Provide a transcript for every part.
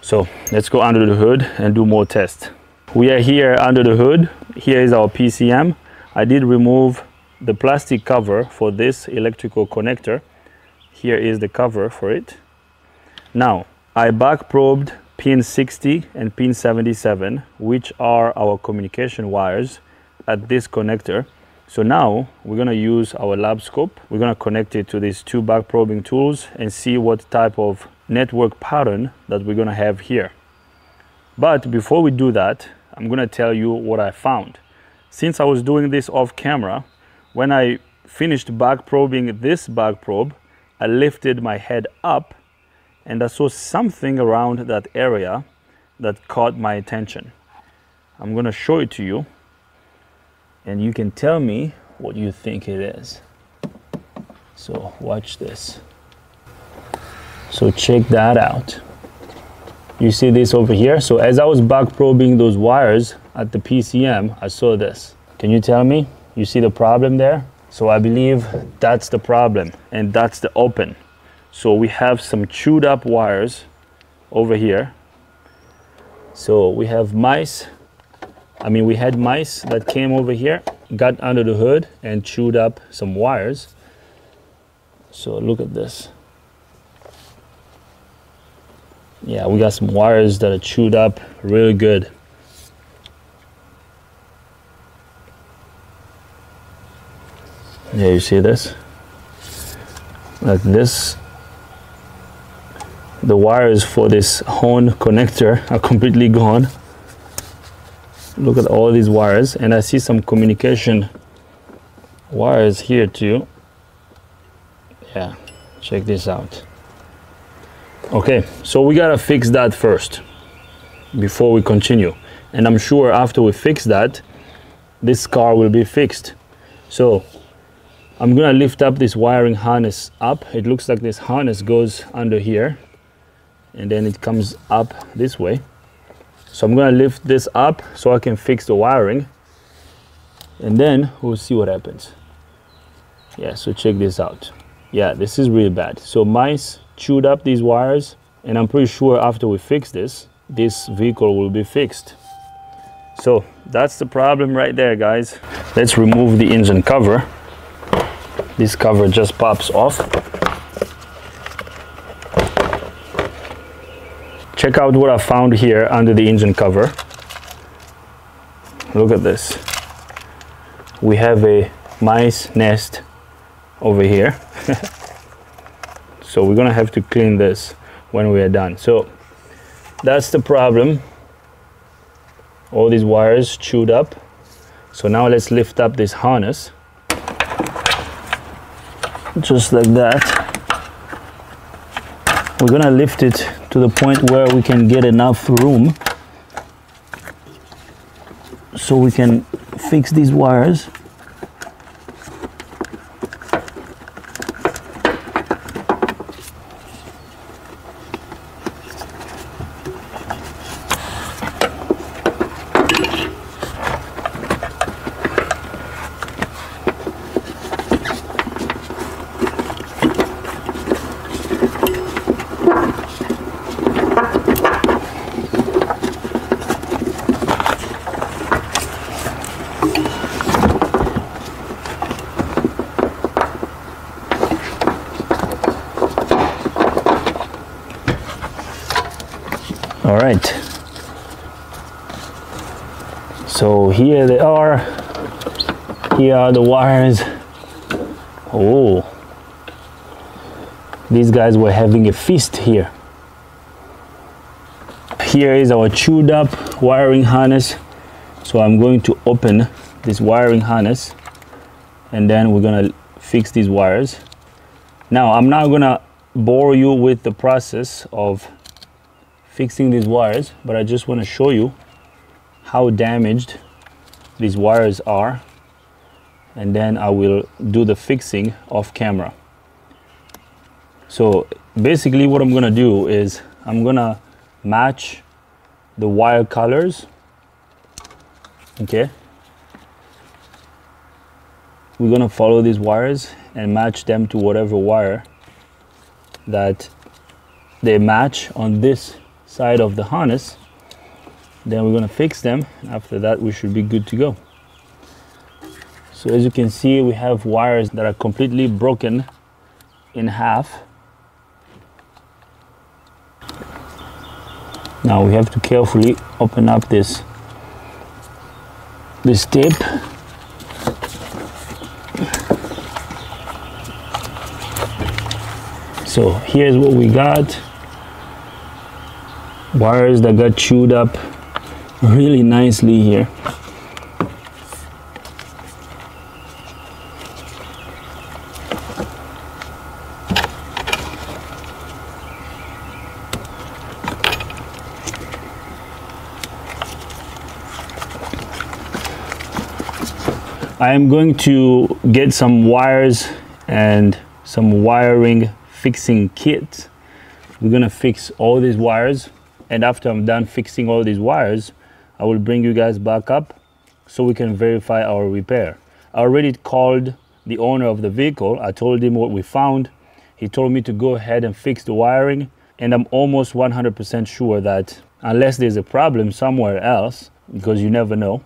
So let's go under the hood and do more tests. We are here under the hood. Here is our PCM. I did remove the plastic cover for this electrical connector. Here is the cover for it. Now, I back probed pin 60 and pin 77, which are our communication wires at this connector. So now we're gonna use our lab scope. We're gonna connect it to these two back probing tools and see what type of network pattern that we're gonna have here. But before we do that, I'm gonna tell you what I found. Since I was doing this off camera, when I finished back probing this back probe, I lifted my head up and I saw something around that area that caught my attention. I'm gonna show it to you and you can tell me what you think it is. So watch this. So check that out. You see this over here? So as I was back probing those wires at the PCM, I saw this. Can you tell me? You see the problem there? So I believe that's the problem and that's the open. So we have some chewed up wires over here. So we have mice. We had mice that came over here, got under the hood and chewed up some wires. So look at this. Yeah, we got some wires that are chewed up really good. Yeah, you see this? Like this. The wires for this horn connector are completely gone. Look at all these wires, and I see some communication wires here too. Yeah, check this out. Okay, so we gotta fix that first before we continue. And I'm sure after we fix that, this car will be fixed. So I'm gonna lift up this wiring harness up. It looks like this harness goes under here and then it comes up this way. So I'm gonna lift this up so I can fix the wiring and then we'll see what happens. Yeah, so check this out. Yeah, this is really bad. So mice chewed up these wires and I'm pretty sure after we fix this, this vehicle will be fixed. So that's the problem right there, guys. Let's remove the engine cover. This cover just pops off. Check out what I found here under the engine cover. Look at this. We have a mice nest over here. So we're gonna have to clean this when we are done. So that's the problem. All these wires chewed up. So now let's lift up this harness. Just like that. We're gonna lift it to the point where we can get enough room so we can fix these wires. All right, so here they are. Here are the wires. Oh, these guys were having a feast here. Here is our chewed up wiring harness. So I'm going to open this wiring harness and then we're gonna fix these wires. Now I'm not gonna bore you with the process of fixing these wires, but I just want to show you how damaged these wires are, and then I will do the fixing off camera. So basically what I'm gonna do is I'm gonna match the wire colors. Okay, we're gonna follow these wires and match them to whatever wire that they match on this side of the harness. Then we're gonna fix them. After that, we should be good to go. So as you can see, we have wires that are completely broken in half. Now we have to carefully open up this tape. So here's what we got. Wires that got chewed up really nicely here. I am going to get some wires and some wiring fixing kit. We're gonna fix all these wires, and after I'm done fixing all these wires, I will bring you guys back up so we can verify our repair. I already called the owner of the vehicle. I told him what we found. He told me to go ahead and fix the wiring, and I'm almost 100% sure that unless there's a problem somewhere else, because you never know,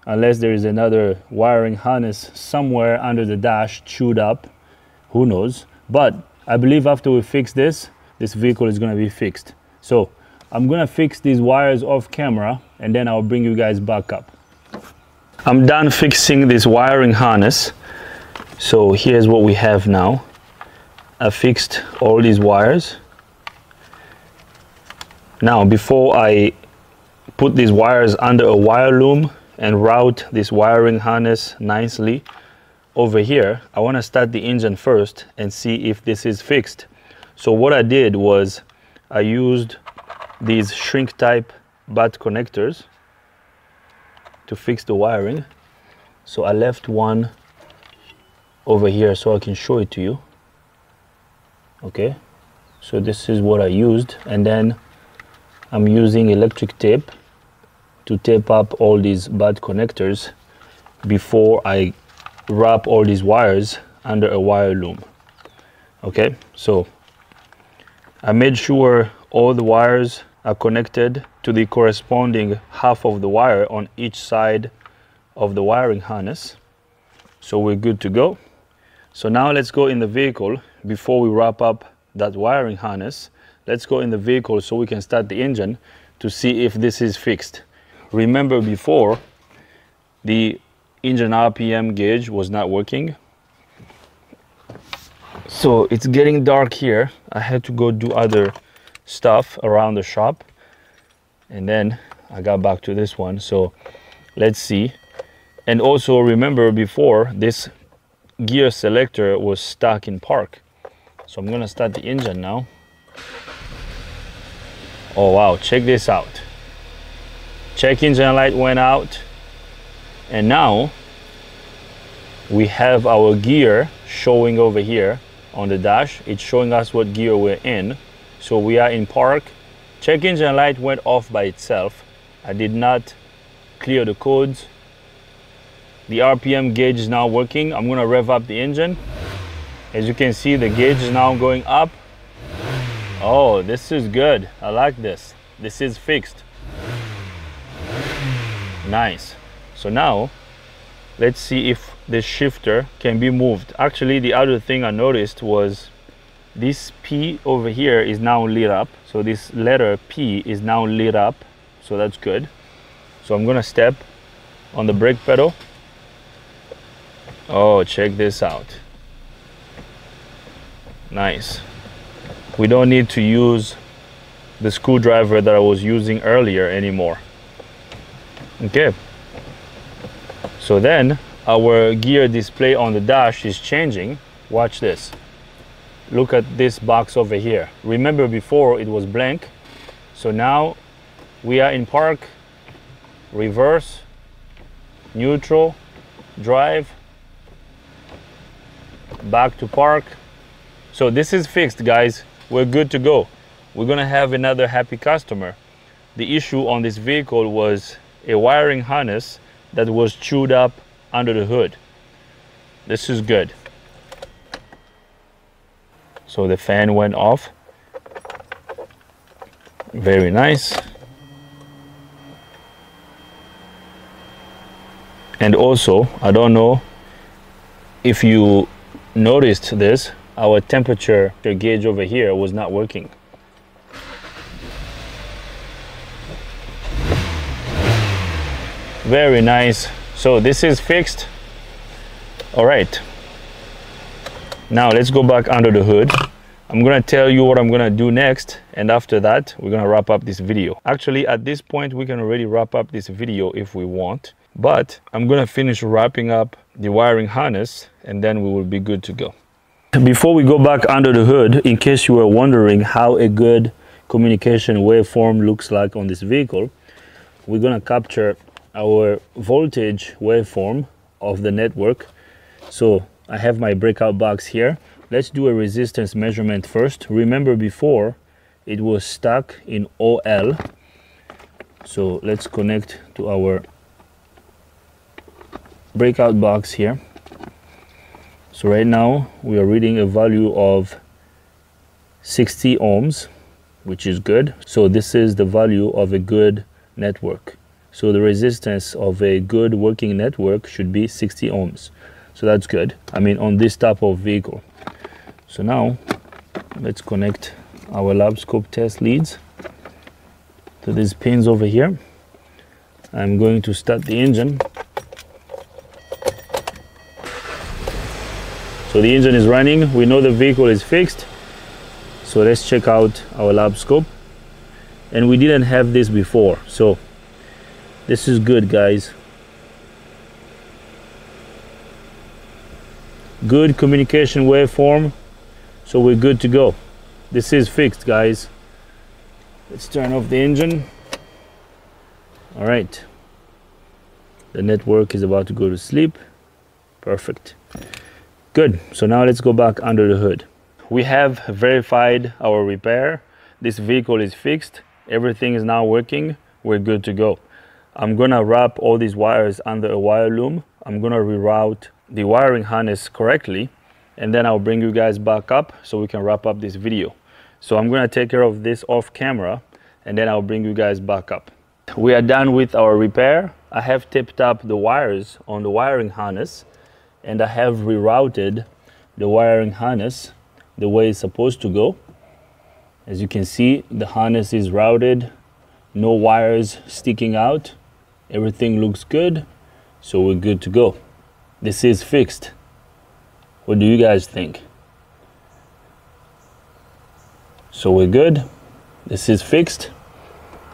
unless there is another wiring harness somewhere under the dash chewed up, who knows. But I believe after we fix this vehicle is gonna be fixed. So I'm gonna fix these wires off camera, and then I'll bring you guys back up. I'm done fixing this wiring harness. So here's what we have now. I fixed all these wires. Now, before I put these wires under a wire loom and route this wiring harness nicely over here, I want to start the engine first and see if this is fixed. So what I did was I used these shrink type butt connectors to fix the wiring. So I left one over here so I can show it to you. Okay, so this is what I used, and then I'm using electric tape to tape up all these butt connectors before I wrap all these wires under a wire loom. Okay, so I made sure all the wires are connected to the corresponding half of the wire on each side of the wiring harness. So we're good to go. So now let's go in the vehicle. Before we wrap up that wiring harness, let's go in the vehicle so we can start the engine to see if this is fixed. Remember before, the engine RPM gauge was not working. So it's getting dark here. I had to go do other stuff around the shop, and then I got back to this one. So let's see. And also remember before, this gear selector was stuck in park. So I'm gonna start the engine now. Oh wow, check this out. Check engine light went out, and now we have our gear showing over here on the dash. It's showing us what gear we're in. So we are in park. Check engine light went off by itself. I did not clear the codes. The RPM gauge is now working. I'm gonna rev up the engine. As you can see, the gauge is now going up. Oh, this is good. I like this. This is fixed. Nice. So now let's see if this shifter can be moved. Actually, the other thing I noticed was this P over here is now lit up. So this letter P is now lit up. So that's good. So I'm gonna step on the brake pedal. Oh, check this out. Nice. We don't need to use the screwdriver that I was using earlier anymore. Okay. So then our gear display on the dash is changing. Watch this. Look at this box over here. Remember before it was blank. So now we are in park, reverse, neutral, drive, back to park. So this is fixed, guys. We're good to go. We're gonna have another happy customer. The issue on this vehicle was a wiring harness that was chewed up under the hood. This is good. So the fan went off. Very nice. And also, I don't know if you noticed this, our temperature gauge over here was not working. Very nice. So this is fixed. All right. Now let's go back under the hood. I'm gonna tell you what I'm gonna do next, and after that we're gonna wrap up this video. Actually, at this point we can already wrap up this video if we want, but I'm gonna finish wrapping up the wiring harness and then we will be good to go. Before we go back under the hood, in case you were wondering how a good communication waveform looks like on this vehicle, we're gonna capture our voltage waveform of the network. So I have my breakout box here. Let's do a resistance measurement first. Remember before it was stuck in OL. So let's connect to our breakout box here. So right now we are reading a value of 60 ohms, which is good. So this is the value of a good network. So the resistance of a good working network should be 60 ohms. So that's good. I mean, on this type of vehicle. So now let's connect our lab scope test leads to these pins over here. I'm going to start the engine. So the engine is running. We know the vehicle is fixed. So let's check out our lab scope. And we didn't have this before. So this is good, guys. Good communication waveform. So we're good to go. This is fixed, guys. Let's turn off the engine. All right. The network is about to go to sleep. Perfect. Good. So now let's go back under the hood. We have verified our repair. This vehicle is fixed. Everything is now working. We're good to go. I'm gonna wrap all these wires under a wire loom. I'm gonna reroute the wiring harness correctly, and then I'll bring you guys back up so we can wrap up this video. So I'm gonna take care of this off camera, and then I'll bring you guys back up. We are done with our repair. I have taped up the wires on the wiring harness, and I have rerouted the wiring harness the way it's supposed to go. As you can see, the harness is routed, no wires sticking out. Everything looks good, so we're good to go. This is fixed. What do you guys think? So we're good. This is fixed.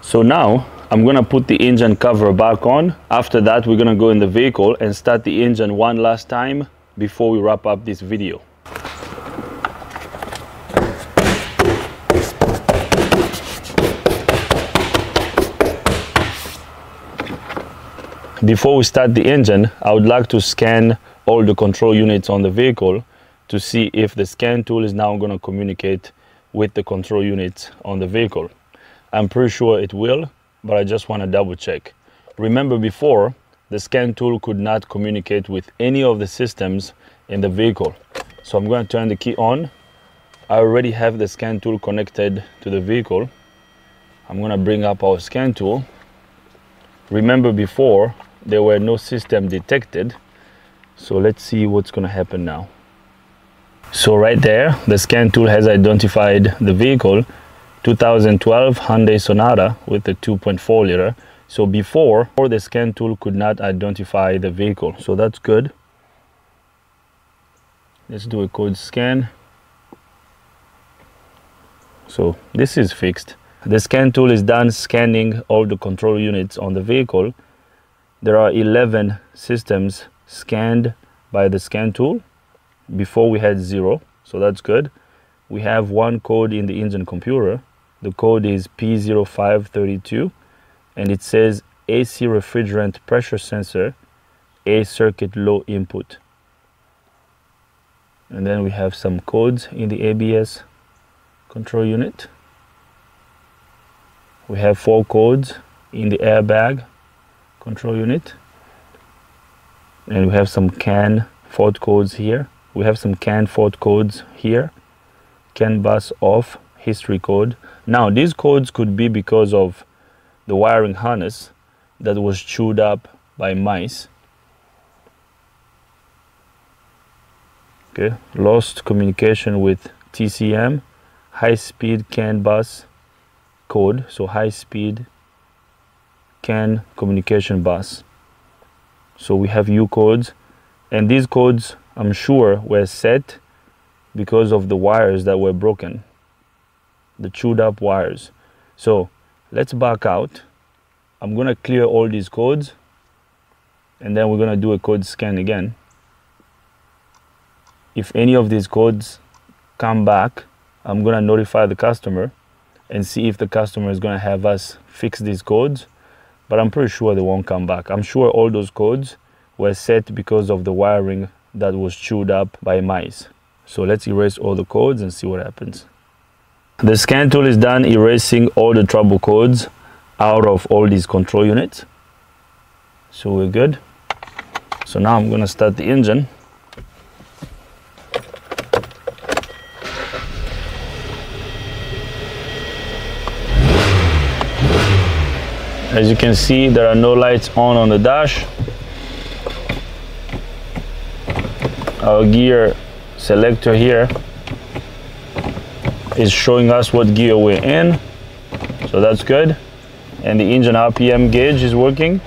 So now I'm gonna put the engine cover back on. After that, we're gonna go in the vehicle and start the engine one last time before we wrap up this video. Before we start the engine, I would like to scan all the control units on the vehicle to see if the scan tool is now going to communicate with the control units on the vehicle. I'm pretty sure it will, but I just want to double check. Remember before, the scan tool could not communicate with any of the systems in the vehicle. So I'm going to turn the key on. I already have the scan tool connected to the vehicle. I'm going to bring up our scan tool. Remember before, there were no system detected. So let's see what's going to happen now. So right there, the scan tool has identified the vehicle, 2012 Hyundai Sonata with a 2.4 liter. So before, the scan tool could not identify the vehicle. So that's good. Let's do a code scan. So this is fixed. The scan tool is done scanning all the control units on the vehicle. There are 11 systems scanned by the scan tool. Before we had 0, so that's good. We have one code in the engine computer. The code is P0532, and it says AC refrigerant pressure sensor, A circuit low input. And then we have some codes in the ABS control unit. We have 4 codes in the airbag control unit, and we have some CAN fault codes here. We have some CAN fault codes here. CAN bus off history code. Now these codes could be because of the wiring harness that was chewed up by mice. Okay, lost communication with TCM, high-speed CAN bus code, so high-speed CAN communication bus. So we have U codes, and these codes, I'm sure, were set because of the wires that were broken, the chewed up wires. So let's back out. I'm gonna clear all these codes, and then we're gonna do a code scan again. If any of these codes come back, I'm gonna notify the customer and see if the customer is gonna have us fix these codes, but I'm pretty sure they won't come back. I'm sure all those codes were set because of the wiring that was chewed up by mice. So let's erase all the codes and see what happens. The scan tool is done erasing all the trouble codes out of all these control units. So we're good. So now I'm gonna start the engine. As you can see, there are no lights on the dash. Our gear selector here is showing us what gear we're in, so that's good. And the engine RPM gauge is working.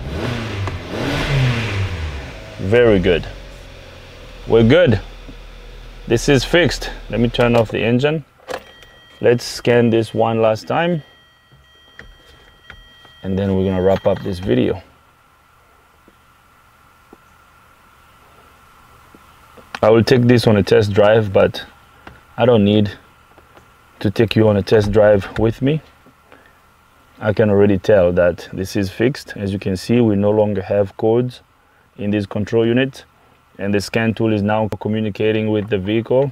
Very good. We're good. This is fixed. Let me turn off the engine. Let's scan this one last time, and then we're gonna wrap up this video. I will take this on a test drive, but I don't need to take you on a test drive with me. I can already tell that this is fixed. As you can see, we no longer have codes in this control unit, and the scan tool is now communicating with the vehicle.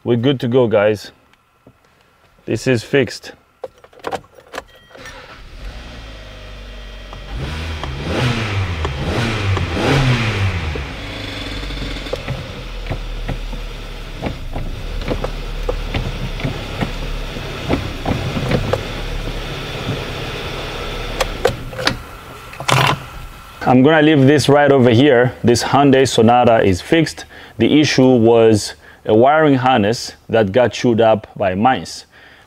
We're good to go, guys. This is fixed. I'm gonna leave this right over here. This Hyundai Sonata is fixed. The issue was a wiring harness that got chewed up by mice.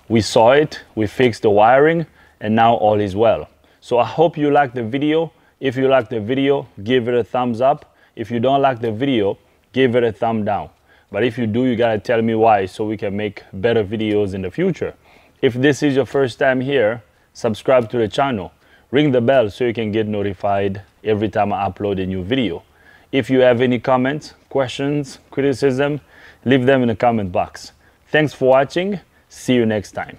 We saw it, we fixed the wiring, and now all is well. So I hope you liked the video. If you liked the video, give it a thumbs up. If you don't like the video, give it a thumb down. But if you do, you gotta tell me why, so we can make better videos in the future. If this is your first time here, subscribe to the channel. Ring the bell so you can get notified every time I upload a new video. If you have any comments, questions, criticism, leave them in the comment box. Thanks for watching. See you next time.